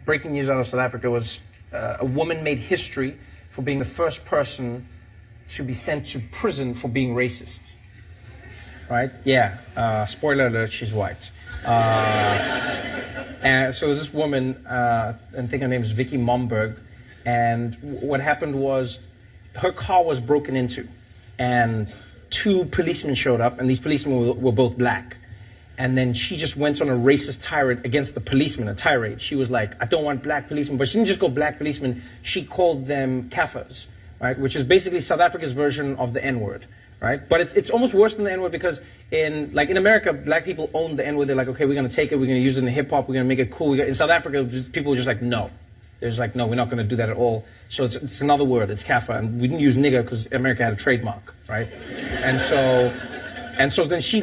breaking news out of South Africa was a woman made history for being the first person to be sent to prison for being racist. Right? Yeah. Spoiler alert, she's white. And so this woman, I think her name is Vicky Momberg, and what happened was her car was broken into, and two policemen showed up, and these policemen were both black. And then she just went on a racist tirade against the policemen, a tirade. She was like, I don't want black policemen, but she didn't just go black policemen, she called them kafirs, right? Which is basically South Africa's version of the N-word, right? But it's almost worse than the N-word because in America, black people own the N-word. They're like, okay, we're gonna take it, we're gonna use it in hip hop, we're gonna make it cool. In South Africa, people were just like, no. There's like, no, we're not gonna do that at all. So it's another word, it's kafir, and we didn't use nigger because America had a trademark, right? And so then she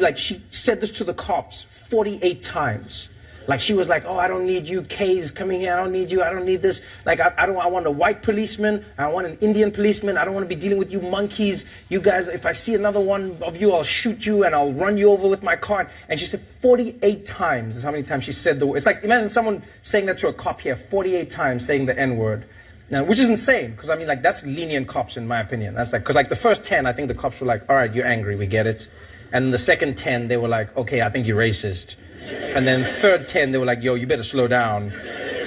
said this to the cops 48 times. Like she was like, oh, I don't need you K's coming here, I don't need you, I don't need this. Like I want a white policeman, I want an Indian policeman, I don't want to be dealing with you monkeys. You guys, if I see another one of you, I'll shoot you and I'll run you over with my car. And she said 48 times is how many times she said the word. It's like, imagine someone saying that to a cop here 48 times, saying the N-word. Now, which is insane, because I mean, like, that's lenient cops in my opinion. That's like, because like the first 10, I think the cops were like, all right, you're angry, we get it. And the second 10, they were like, okay, I think you're racist. And then third 10, they were like, yo, you better slow down.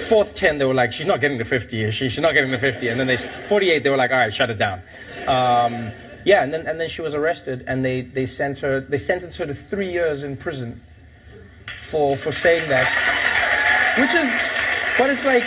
Fourth 10, they were like, she's not getting the 50, is she? She's not getting the 50. And then 48, they were like, all right, shut it down. Yeah, and then she was arrested, and they sentenced her to 3 years in prison for saying that. But it's like,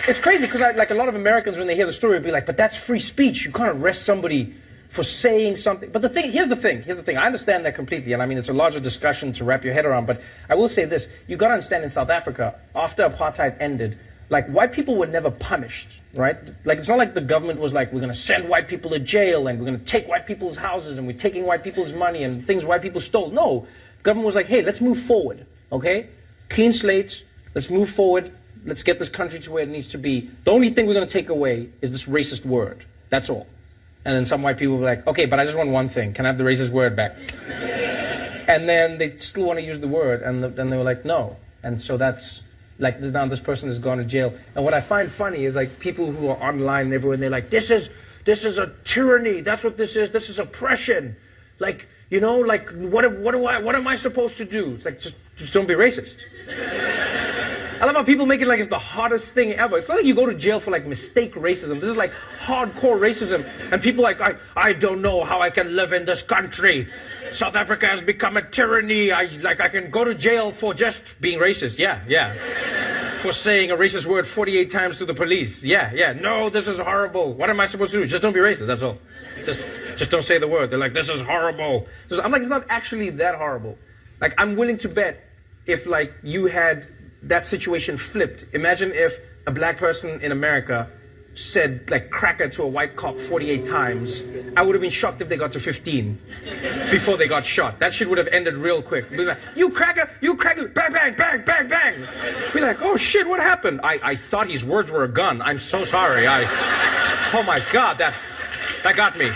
it's crazy, because like a lot of Americans, when they hear the story, would be like, but that's free speech. You can't arrest somebody for saying something. But here's the thing. I understand that completely, and I mean, it's a larger discussion to wrap your head around, but I will say this. You gotta understand, in South Africa, after apartheid ended, like, white people were never punished, right? Like, it's not like the government was like, we're gonna send white people to jail, and we're gonna take white people's houses, and we're taking white people's money, and things white people stole. No, the government was like, hey, let's move forward, okay? Clean slate, let's move forward, let's get this country to where it needs to be. The only thing we're gonna take away is this racist word, that's all. And then some white people were like, okay, but I just want one thing. Can I have the racist word back? And then they still want to use the word. And then they were like, no. And so that's, like, now this person has gone to jail. And what I find funny is, like, people who are online and everywhere, and they're like, this is a tyranny. That's what this is. This is oppression. Like, you know, like, what am I supposed to do? It's like, just don't be racist. I love how people make it like it's the hardest thing ever. It's not like you go to jail for like mistake racism. This is like hardcore racism. And people like, I don't know how I can live in this country. South Africa has become a tyranny. I can go to jail for just being racist. Yeah. For saying a racist word 48 times to the police. Yeah. No, this is horrible. What am I supposed to do? Just don't be racist, that's all. Just don't say the word. They're like, this is horrible. I'm like, it's not actually that horrible. Like, I'm willing to bet if like you had that situation flipped. Imagine if a black person in America said like cracker to a white cop 48 times. I would have been shocked if they got to 15 before they got shot. That shit would have ended real quick. Be like, you cracker, bang, bang, bang, bang, bang. Be like, oh shit, what happened? I thought his words were a gun. I'm so sorry. Oh my God, that got me.